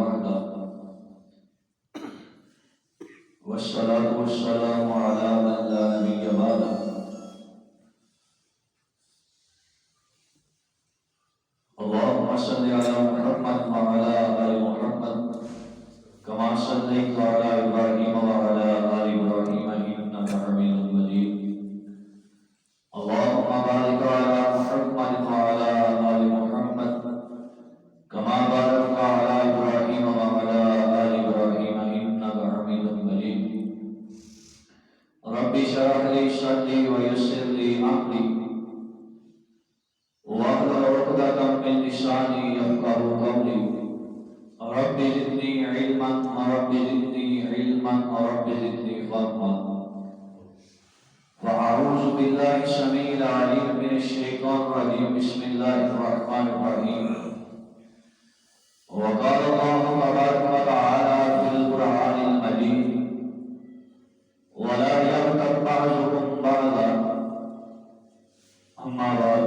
وحده والصلاة والسلام على من لا نبي بعده اللهم صل على محمد وعلى آل محمد كما صليت على إبراهيم وعلى آل إبراهيم إنك حميد مجيد اللهم بارك على محمد وعلى آل محمد كما باركت على إبراهيم وعلى آل إبراهيم إنك حميد مجيد رب اشرح لي صدري ويسر لي أمري واحلل عقدة من لساني يفقهوا قولي رب زدني علما رب زدني علما رب زدني فهما فأعوذ بالله السميع العليم من الشيطان الرجيم بسم الله الرحمن الرحيم وقال الله تبارك وتعالى في القرآن المجيد ولا يغتب بعضكم بعضا أما بعد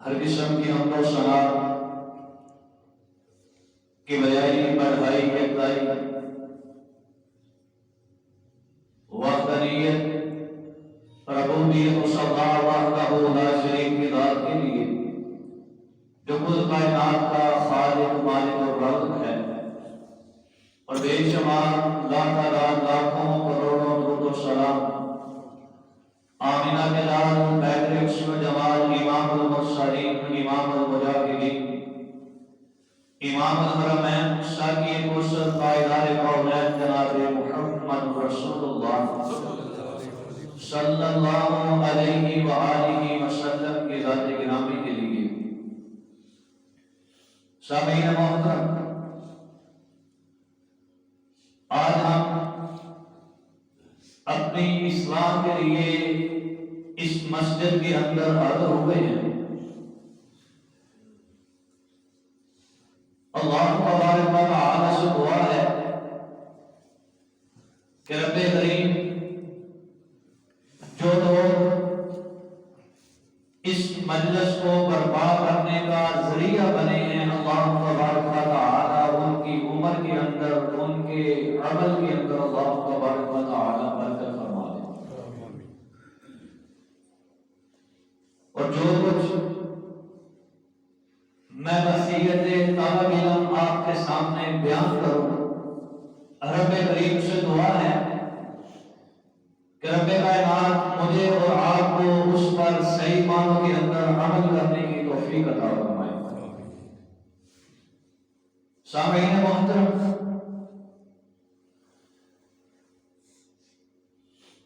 ہر قسم کی حمد و ثنا کی بجائی بڑھائی ابتدائی وحدانیت ربوبیت و صدا وحدہ لا شریک کی ذات کے لیے جو خود کائنات کا خالق مالک اور رازق ہے اور بے شمار لاکھ لاکھوں کروڑوں درود و سلام آمینہ کے لال بیدر حسن و جمال امام المرسلین امام المجاہدین امام الحرمین ساقی کوثر پائیدار کونین جناب محمد رسول اللہ صلی اللہ علیہ وآلہ وسلم کی ذات گرامی کے لیے سامعین محترم آج ہم اپنی اسلام کے لیے اس مسجد کے اندر حاضر ہوئے ہیں اللہ تبارک و تعالی سے دعا ہے کہ رب کریم جو لوگ اس مجلس کو برپا کرنے کا ذریعہ بنے ہیں اللہ تبارک و تعالی ان کی عمر کے اندر ان کے عمل کے اندر اللہ تبارک و تعالی برکت فرما دے اور جو کچھ میں نصیحت طالب علم آپ کے سامنے بیان کروں رب کریم سے دعا ہے کہ رب کائنات مجھے اور آپ کو اس پر صحیح معنوں کے اندر عمل کرنے کی توفیق عطا فرمائے سامعین محترم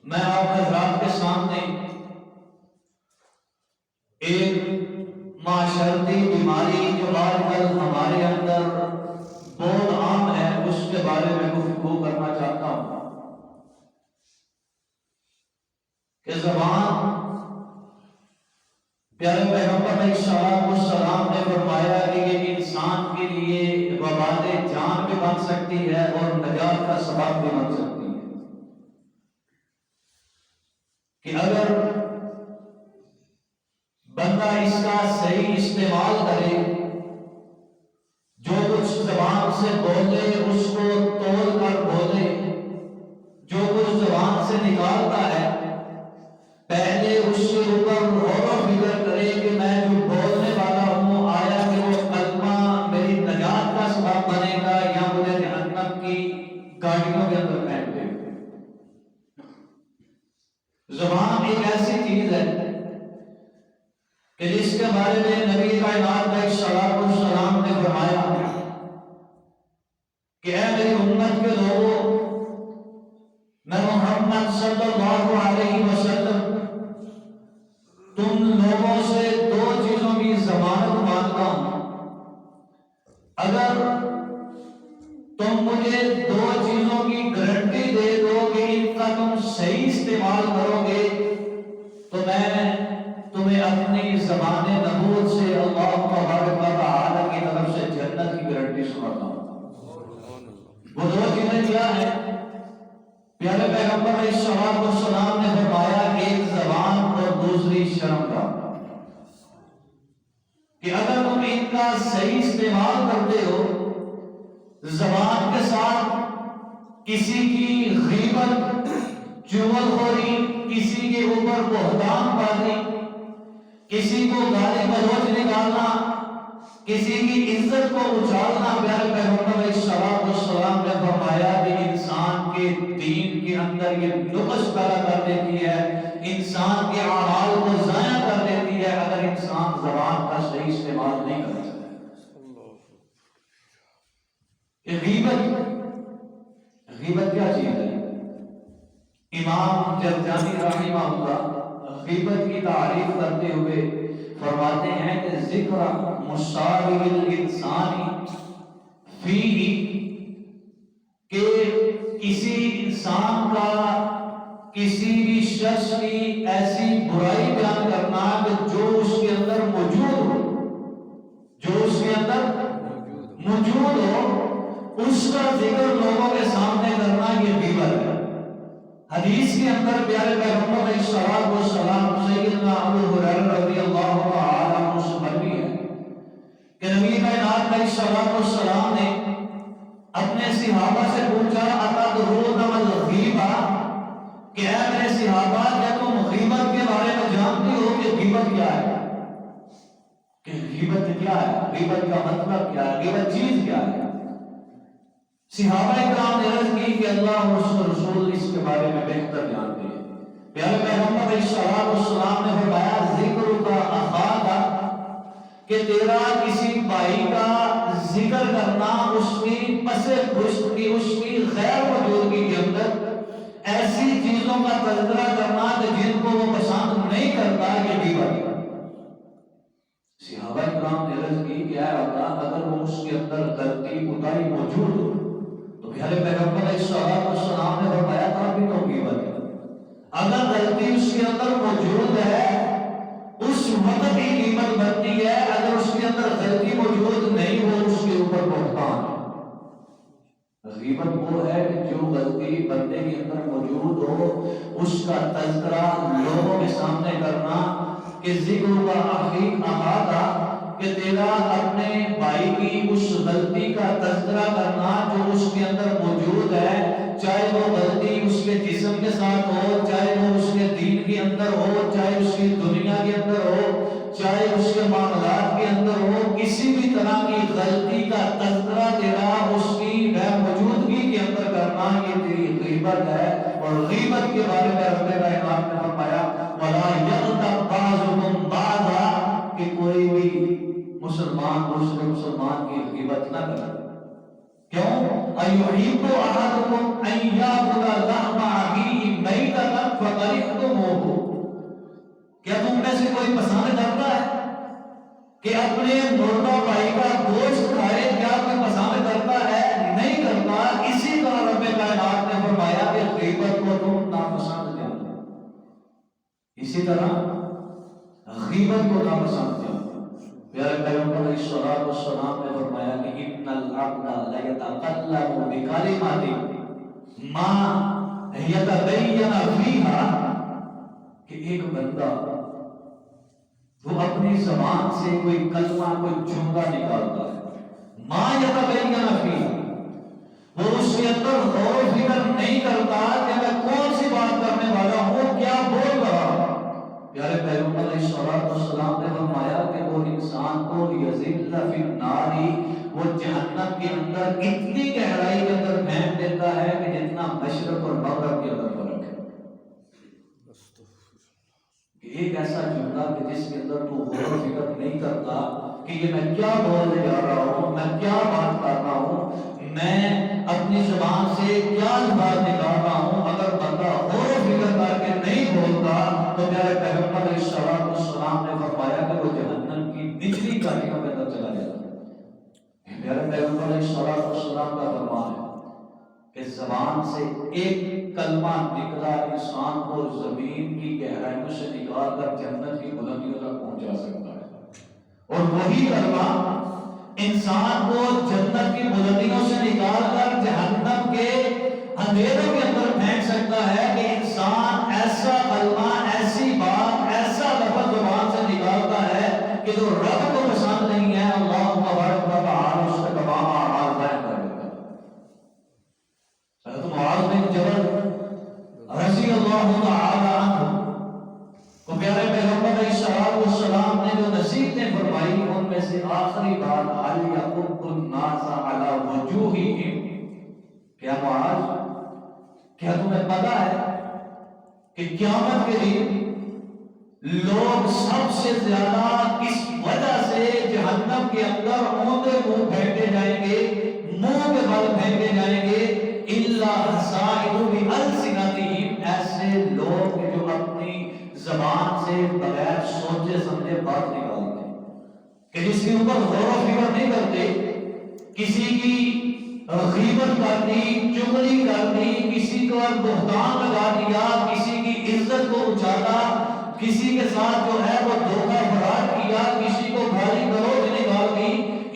میں آپ حضرات کے سامنے ایک معاشرتی بیماری جو آج کل ہمارے اندر بہت عام ہے اس کے بارے میں گفتگو کرنا چاہتا ہوں کہ زبان پیارے پیغمبر علیہ السلام نے فرمایا کہ یہ انسان کے لیے وبال جان بھی بن سکتی ہے اور نجات کا سبب بھی بن سکتی ہے کہ اگر بندہ اس کا صحیح استعمال کرے جو کچھ زبان سے بولے اس کو تول کر بولے جو کچھ زبان سے نکالتا ہے پہلے اس کے اوپر غور و فکر کرے کہ میں جو بولنے والا ہوں آیا کہ وہ کلمہ میری نجات کا سبب بنے گا یا مجھے جہنم کی گاڑیوں کے اندر پھینک دے گا زبان ایک ایسی چیز ہے کہ جس کے بارے میں نبی کائنات علیہ السلام نے فرمایا کہ اے میری امت کے لوگوں میں محمد صلی اللہ علیہ وسلم تم لوگوں سے دو چیزوں کی ضمانت مانگتا ہوں اگر تم مجھے دو چیزوں کی گارنٹی دے دو کہ ان کا تم صحیح استعمال کرو گے تو میں تمہیں اپنی زبان نبوت سے اللہ تبارک و تعالی کی طرف سے جنت کی گارنٹی سناتا ہوں وہ دو چیزیں کیا ہیں پیارے پیغمبر علیہ السلام نے فرمایا ایک زبان اور دوسری شرم کا کہ اگر تم ان کا صحیح استعمال کرتے ہو، زبان کے ساتھ کسی کی غیبت، چغل خوری، کسی کے اوپر بہتان بازی، کسی کو گالی گلوچ نکالنا، کسی کی عزت کو اچھالنا، پیارے پیغمبر علیہ السلام نے فرمایا کہ انسان کے دین کے اندر یہ نقص پیدا کر دیتی ہے، انسان کے اعمال کو ضائع کر دیتی ہے اگر انسان زبان کا صحیح استعمال نہیں کرتا ہے۔ غیبت کیا چیز ہے؟ امام جرجانی رحمہ اللہ غیبت کی تعریف کرتے ہوئے فرماتے ہیں کہ ذکر مصالح الانسانی فیہ، کہ کسی انسان کا کسی بھی شخص کی ایسی برائی بیان کرنا کہ جو اس کے اندر موجود ہو، جو اس کے اندر موجود ہو اس کا ذکر لوگوں کے سامنے کرنا، یہ غیبت ہے۔ حدیث کے اندر پیارے پیغمبر علیہ السلام سیدنا ابو ہریرہ رضی اللہ تعالی عنہ سے مروی ہے کہ نبی کائنات علیہ السلام نے اپنے صحابہ سے پوچھا اتدرون ما الغیبہ، کہ اے میرے صحابہ کیا تم غیبت کے بارے میں جانتے ہو کہ غیبت کیا ہے؟ کہ غیبت کیا ہے، غیبت کا مطلب کیا ہے، غیبت چیز کیا ہے؟ صحابہ کرام نے عرض کی کہ اللہ اور اس کے رسول اس کے بارے میں بہتر جانتے ہیں۔ پیارے پیغمبر علیہ السلام نے فرمایا ذکر کا اخاک، کہ تیرا کسی بھائی کا ذکر کرنا، اس کی پس پشت کی، اس کی غیر موجودگی کے اندر ایسی چیزوں کا تذکرہ کرنا کہ جن کو وہ پسند نہیں کرتا، یہ غیبت ہے۔ صحابہ کرام نے عرض کی کہ اے اللہ اگر وہ اس کے اندر غلطی کوتاہی موجود ہو تو پیارے پیغمبر علیہ السلام نے فرمایا تھا بھی تو غیبت ہے۔ اگر غلطی اس کے اندر موجود ہے اس وقت ہی غیبت بنتی ہے، اگر اس کے اندر غلطی موجود نہیں ہو اس کے اوپر بہتان ہے۔ غیبت وہ ہے کہ جو غلطی بندے کے اندر موجود ہو اس کا تذکرہ لوگوں کے سامنے کرنا، کہ ذکر کا اخیق احاطہ، کہ تیرا اپنے بھائی کی اس غلطی کا تذکرہ کرنا جو اس کے اندر موجود ہے، چاہے وہ غلطی اس کے جسم کے ساتھ ہو، چاہے وہ اس کے دین کے اندر ہو، چاہے اس کی دنیا کے اندر ہو، چاہے اس کے معاملات کے اندر ہو، کسی بھی طرح کی غلطی کا تذکرہ تیرا اس کی غیر موجودگی کے اندر کرنا، یہ تیری غیبت ہے۔ اور غیبت کے بارے میں رب کائنات نے فرمایا وَلَا يَغْتَبْ بَعْضُكُمْ بَعْضًا، کہ کوئی بھی مسلمان دوسرے مسلمان کی غیبت نہ کرے۔ کیوں؟ أَيُحِبُّ أَحَدُكُمْ أَن يَأْكُلَ لَحْمَ أَخِيهِ مَيْتَةً فَكَرِهْتُمُوهُ، کیا تم میں سے کوئی پسند کرتا ہے کہ اپنے مردہ بھائی کا گوشت کھائے؟ کیا کوئی پسند کرتا ہے؟ نہیں کرتا۔ اسی طرح رب کائنات نے فرمایا کہ غیبت کو تم ناپسند جانتے، اسی طرح غیبت کو ناپسند جانتے۔ پیارے پیغمبر علیہ السلام نے فرمایا کہ ان العبد لیتکلم بکلمات ما یتبین فیہا، کہ ایک بندہ وہ اپنی زبان سے کوئی کلمہ، کوئی جملہ نکالتا ہے، ما یتبین فیہا، وہ اس کے اندر غور و فکر نہیں کرتا کہ میں کون سی بات کرنے والا ہوں، کیا بول رہا ہوں۔ پیارے پیغمبر علیہ السلام نے فرمایا کہ وہ انسان کو یذل فی النار، وہ جہنم کے اندر اتنی گہرائی کے اندر پھینک دیتا ہے کہ جتنا مشرق اور مغرب کے اندر فرق ہے۔ ایک ایسا جملہ کہ جس کے اندر تو غور و فکر نہیں کرتا کہ یہ میں کیا بولنے جا رہا ہوں، میں کیا بات کر رہا ہوں، میں اپنی زبان سے کیا الفاظ نکال رہا ہوں، اگر بندہ غور و فکر کر کے نہیں بولتا تو پیارے پیغمبر علیہ السلام نے فرمایا کہ وہ جہنم کی نچلی گاڑیوں کے اندر چلا جاتا ہے۔ پیارے پیغمبر علیہ السلام کا فرمان ہے کہ زبان سے ایک کلمہ نکلا انسان کو زمین کی گہرائیوں سے نکال کر جنت کی بلندیوں تک پہنچا سکتا ہے، اور وہی کلمہ انسان کو جنت کی بلندیوں سے نکال کر جہنم کے اندھیروں کے اندر پھینک سکتا ہے کہ انسان ایسا کلمہ، ایسی بات، ایسا لفظ زبان سے نکالتا ہے کہ جو رب کو پسند نہیں ہے، اللہ وجوہہم، کیا معاذ، کیا تمہیں پتا ہے کہ قیامت کے دن لوگ سب سے زیادہ اس وجہ سے جہنم کے اندر اوندے منہ پھینکے جائیں گے، منہ کے بل پھینکے جائیں گے، الا حصائد بألسنتہم، ایسے لوگ جو اپنی زبان سے بغیر سوچے سمجھے بات نکالتے ہیں، کہ جس کے اوپر غور و فکر نہیں کرتے، کسی کی غیبت کر دی، چغلی کر دی، کسی کو بہتان لگا دیا، کسی کی عزت کو اچالا، کسی کے ساتھ جو ہے وہ دھوکہ فراڈ کیا، کسی کو گالی گلوچ نکال دی،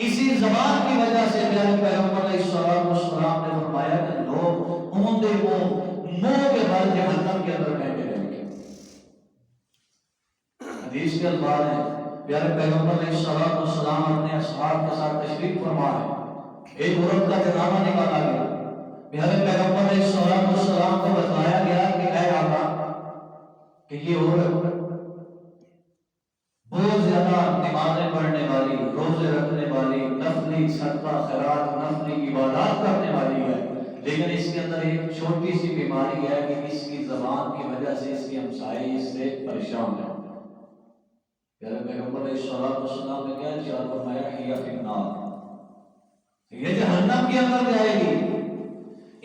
اسی زبان کی وجہ سے پیارے پیغمبر علیہ السلام نے فرمایا کہ لوگ اوندے منہ کے بل جہنم کے اندر بیٹھے رہیں گے۔ حدیث کے الفاظ ہیں، پیارے پیغمبر علیہ السلام اپنے اصحاب کے ساتھ تشریف فرما ہے، ایک عورت کا جنازہ نکالا گیا، پیارے پیغمبر علیہ السلام کو بتایا گیا کہ اے آقا کہ یہ عورت بہت زیادہ نمازیں پڑھنے والی، روزے رکھنے والی، نفلی صدقہ خیرات، نفلی عبادات کرنے والی ہے، لیکن اس کے اندر ایک چھوٹی سی بیماری ہے کہ اس کی زبان کی وجہ سے اس کی ہمسائے اس سے پریشان ہے۔ پیارے پیغمبر علیہ السلام نے کیا ارشاد فرمایا، ہی فی النار، یہ جہنم کے اندر جائے گی،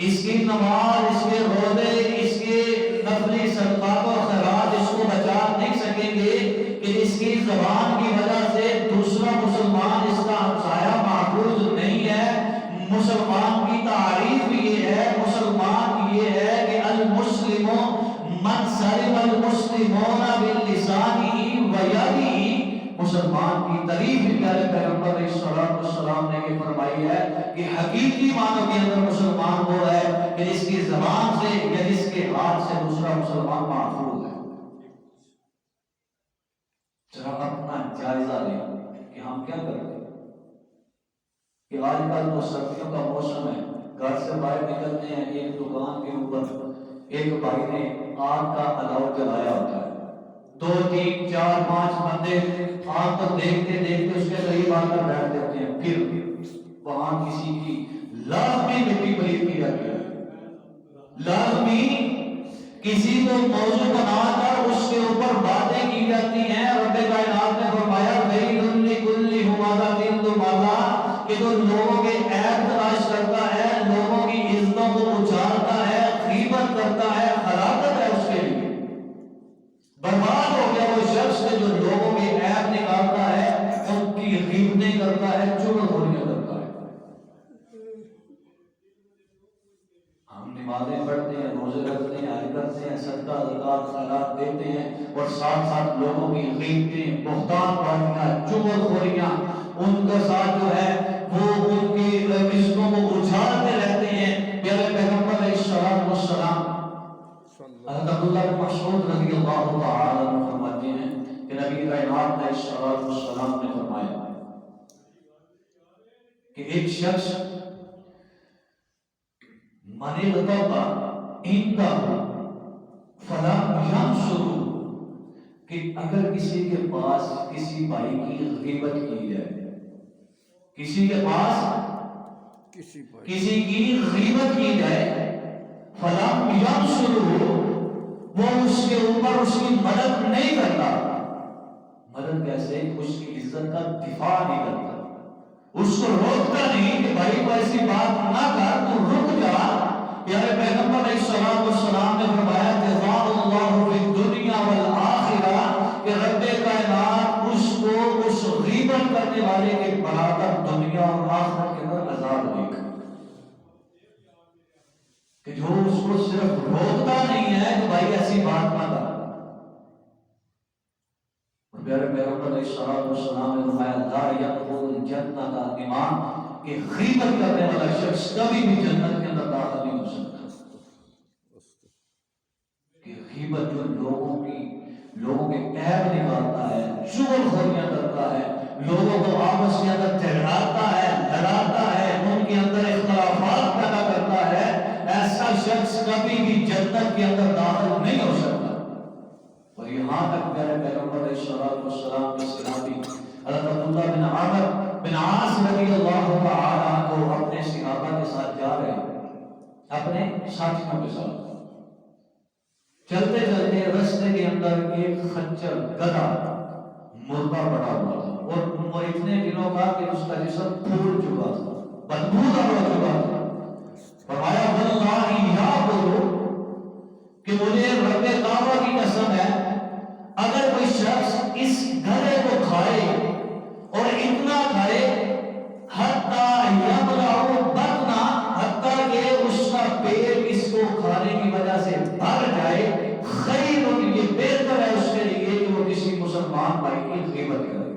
اس کی نماز، اس کے روزے، اس کے نفلی صدقات و خیرات اس کو بچا نہیں سکیں گے کہ اس کی زبان کی وجہ سے دوسرا مسلمان اس کا ہمسایہ محفوظ نہیں ہے۔ مسلمان کی تعریف یہ ہے، مسلمان یہ ہے کہ المسلم من سلم المسلمون باللسانہ ویدہ، مسلمان کی تعریف پیارے پیغمبر علیہ السلام نے یہ فرمائی ہے کہ حقیقی معنوں کے اندر مسلمان وہ ہے کہ جس کی زبان سے یا جس کے ہاتھ سے دوسرا مسلمان محفوظ ہے۔ ذرا اپنا جائزہ لیں کہ ہم کیا کرتے ہیں کہ آج کل تو سردیوں کا موسم ہے، گھر سے باہر نکلتے ہیں، ایک دکان کے اوپر ایک بھائی نے آگ کا الاؤ جلایا ہوتا ہے، 2 3 4 5 بندے آگ کو دیکھتے دیکھتے اس کے قریب آ کر بیٹھ جاتے ہیں، پھر وہاں کسی کی لازمی مٹی پلیت کی جاتی ہے، لازمی کسی کو موضوع بنا کر اس کے اوپر باتیں کی جاتی ہیں۔ رب کائنات نے فرمایا ویل لکل ہمزۃ لمزہ، کہ جو لوگوں کے عیب تلاش کرتا ہے، لوگوں کی عزتوں کو اچھالتا ہے، غیبت کرتا ہے، ہلاکت ہے اس کے لیے، برباد ہو گیا وہ شخص جو لوگوں کے عیب نکالتا ہے، ان کی غیبتیں کرتا ہے، چغلخوریاں کرتا ہے۔ ہم نمازیں پڑھتے ہیں، روزے رکھتے ہیں، حج کرتے ہیں، صدقہ زکات خیرات دیتے ہیں، اور ساتھ ساتھ لوگوں کی غیبتیں، بہتان بازیاں، چغلخوریاں ان کے ساتھ جو ہے وہ ان کی عزتوں کو اچھالتے رہتے ہیں۔ پیارے پیغمبر علیہ السلام حضرت عبداللہ بن مسعود رضی اللہ تعالی عنہ فرماتے ہیں کہ نبی کائنات علیہ السلام نے فرمایا کہ ایک شخص من اغتب عنده فلم ينصره، کہ اگر کسی کے پاس کسی بھائی کی غیبت کی جائے، کسی کے پاس کسی کی غیبت کی جائے، فلم ينصره، وہ اس کے اوپر اس کی مدد نہیں کرتا، مدد کیسے، اس کی عزت کا دفاع نہیں کرتا، اس کو روکتا نہیں کہ بھائی کو ایسی بات نہ کر، تو رک جا۔ پیارے پیغمبر علیہ السلام نے فرمایا جزاء اللہ فی الدنیا والآخرہ، کہ رب کائنات اس کو اس غیبت کرنے والے کے برابر دنیا اور آخرت کے اندر عذاب دے گا، کہ جو اس کو صرف روکتا نہیں ہے کہ بھائی ایسی بات نہ کر۔ پیارے پیغمبر علیہ السلام نے فرمایا لا يدخل الجنۃ ایمان، کہ غیبت کرنے والا شخص کبھی بھی جنت کے اندر داخل نہیں ہو سکتا، کہ غیبت جو لوگوں کے عیب نکالتا ہے، چغلخوریاں کرتا ہے، لوگوں کو آپس کے اندر جھگڑاتا ہے، لڑاتا ہے، ان کے اندر اختلافات پیدا کرتا ہے، ایسا شخص کبھی بھی جنت کے اندر داخل نہیں ہو سکتا۔ اور یہاں تک پیارے پیغمبر علیہ السلام کے صحابی حضرت عبداللہ بن عامر بن عاص رضی اللہ تعالیٰ عنہ اپنے صحابہ کے ساتھ جا رہے ہیں، اپنے ساتھیوں کے ساتھ چلتے چلتے رستے کے اندر ایک خچر گدھا مردہ پڑا ہوا تھا، اور وہ اتنے دنوں کا کہ اس کا جسم پھول چکا تھا، بدبودار ہو چکا تھا۔ فرمایا واللہ یا بولو کہ مجھے رب کعبہ کی قسم ہے، اگر کوئی شخص اس گدھے کو کھائے اور اتنا کھائے حتیٰ یبلع بطنہ، حتیٰ کہ اس کا پیٹ اس کو کھانے کی وجہ سے بھر جائے، خیر یہ بہتر ہے اس کے لیے کہ وہ کسی مسلمان بھائی کی غیبت کرے،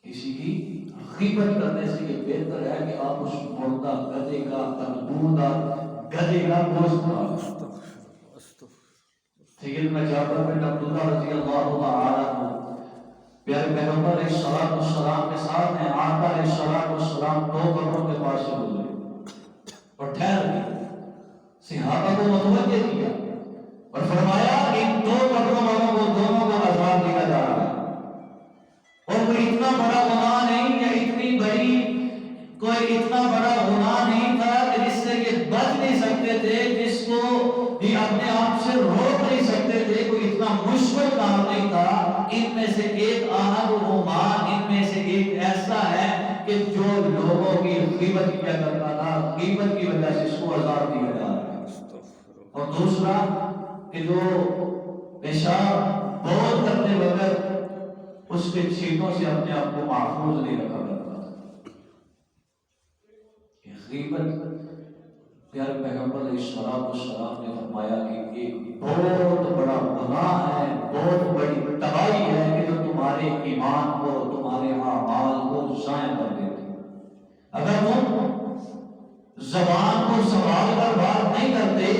کسی کی غیبت کرنے سے یہ بہتر ہے کہ آپ اس مردہ گدھے کا بدبودار گدھے کا گوشت کھائیں۔ سیدنا جابر بن عبداللہ رضی اللہ تعالیٰ عنہ پیارے پیغمبر علیہ الصلوۃ والسلام کے ساتھ ہیں، آقا علیہ الصلوۃ والسلام دو قبروں کے پاس سے گزرے اور ٹھہر گئے، صحابہ کو متوجہ کیا اور فرمایا ان دو قبروں والوں کو دونوں کو عذاب دیا جا رہا ہے، اور کوئی اتنا بڑا گناہ نہیں یا اتنی بڑی کوئی اتنا بڑا گناہ نہیں تھا کہ جس سے یہ بچ نہیں سکتے تھے، جس کو یہ اپنے آپ سے روک نہیں سکتے تھے، کوئی اتنا مشکل کام نہیں تھا۔ ان میں سے ایک احد الغمان، ان میں سے ایک ایسا ہے کہ جو لوگوں کی غیبت کیا کرتا تھا، غیبت کی وجہ سے اس کو عذاب دیا جا رہا ہے، اور دوسرا کہ جو پیشاب بول کرتے وقت اس کے چھینٹوں سے اپنے آپ کو محفوظ نہیں رکھا کرتا تھا۔ یہ غیبت پیارے پیغمبر علیہ الصلوۃ والسلام نے فرمایا کہ ایک بہت بڑا گناہ ہے، بہت بڑی تباہی ہے کہ جو تمہارے ایمان کو، تمہارے اعمال کو ضائع کر دیتی۔ اگر تم زبان کو سنبھال کر بات نہیں کرتے،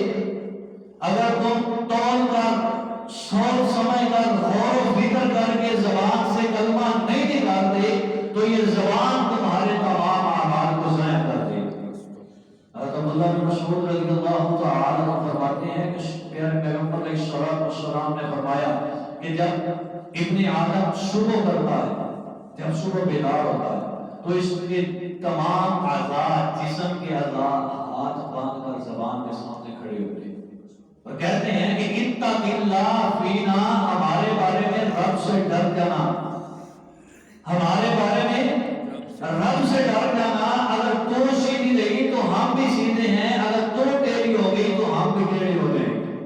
اگر تم تول کر سوچ سمجھ کر غور و فکر کر کے زبان سے کلمہ نہیں نکالتے تو یہ زبان تمہارے تمام اعمال کو ضائع کر دے۔ حضرت عبداللہ بن مسعود رضی اللہ تعالی عنہ فرماتے ہیں کہ پیارے پیغمبر علیہ الصلوۃ والسلام نے فرمایا کہ جب ابن آدم صبح کرتا ہے، جب صبح بیدار ہوتا ہے تو اس کے تمام اعضاء، جسم کے اعضاء ہاتھ باندھ کر زبان کے سامنے کھڑے ہوتے ہیں اور کہتے ہیں کہ اتق اللہ فینا، ہمارے بارے میں رب سے ڈر جانا، ہمارے بارے میں رب سے ڈر جانا۔ اگر تو سیدھی رہی تو ہم بھی سیدھے ہیں، اگر تو ٹیڑھی ہو گئی تو ہم بھی ٹیڑھے ہو جائیں گے۔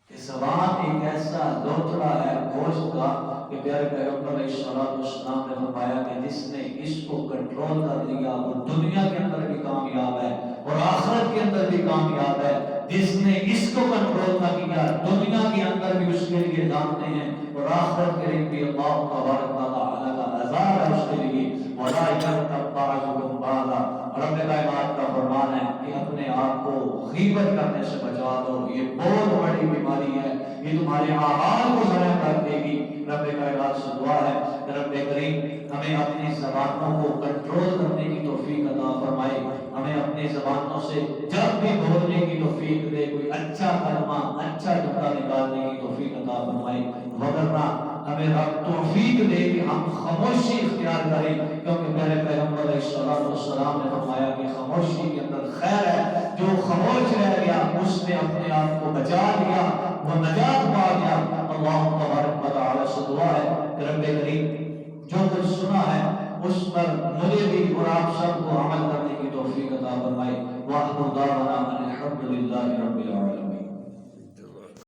کہ زبان ایک ایسا لوتھڑا ہے گوشت کا کہ پیارے پیغمبر علیہ الصلوۃ والسلام نے فرمایا کہ جس نے اس کو کنٹرول کر لیا وہ دنیا کے اندر بھی کامیاب ہے اور آخرت کے اندر بھی کامیاب ہے۔ جس نے اس کو کنٹرول نہ کیا دنیا کے اندر بھی اس کے لیے جانتے ہیں اور آخرت کے لیے بھی اللہ تبارک و تعالی کا عذاب ہے اس کے لیے۔ وَلَا يَغْتَبْ بَعْضُكُمْ بَعْضًا، رب کائنات کا فرمان ہے کہ اپنے آپ کو غیبت کرنے سے بچا دو، یہ بہت بڑی بیماری ہے، یہ تمہارے اعمال کو ضائع کر دے گی۔ رب کائنات سے دعا ہے کہ رب کریم ہمیں اپنی زبانوں کو کنٹرول کرنے کی توفیق عطا فرمائے، ہمیں اپنی زبانوں سے جب بھی بولنے کی توفیق دے، کوئی اچھا کلمہ، اچھا جملہ نکالنے کی توفیق عطا فرمائے، وگرنہ ہمیں رب توفیق دے کہ ہم خاموشی اختیار کریں، کیونکہ میرے پیغمبر علیہ الصلوۃ والسلام نے فرمایا کہ خاموشی کے اندر خیر ہے، جو خاموش رہ گیا اس نے اپنے آپ کو بچا لیا، وہ نجات پا گیا۔ اللہ تبارک و تعالی سے دعا ہے کہ رب کریم جو کچھ سنا ہے اس پر مجھے بھی اور آپ سب کو عمل کرنے کی توفیق عطا فرمائے۔ وآخر دعوانا ان الحمد للہ رب العالمین۔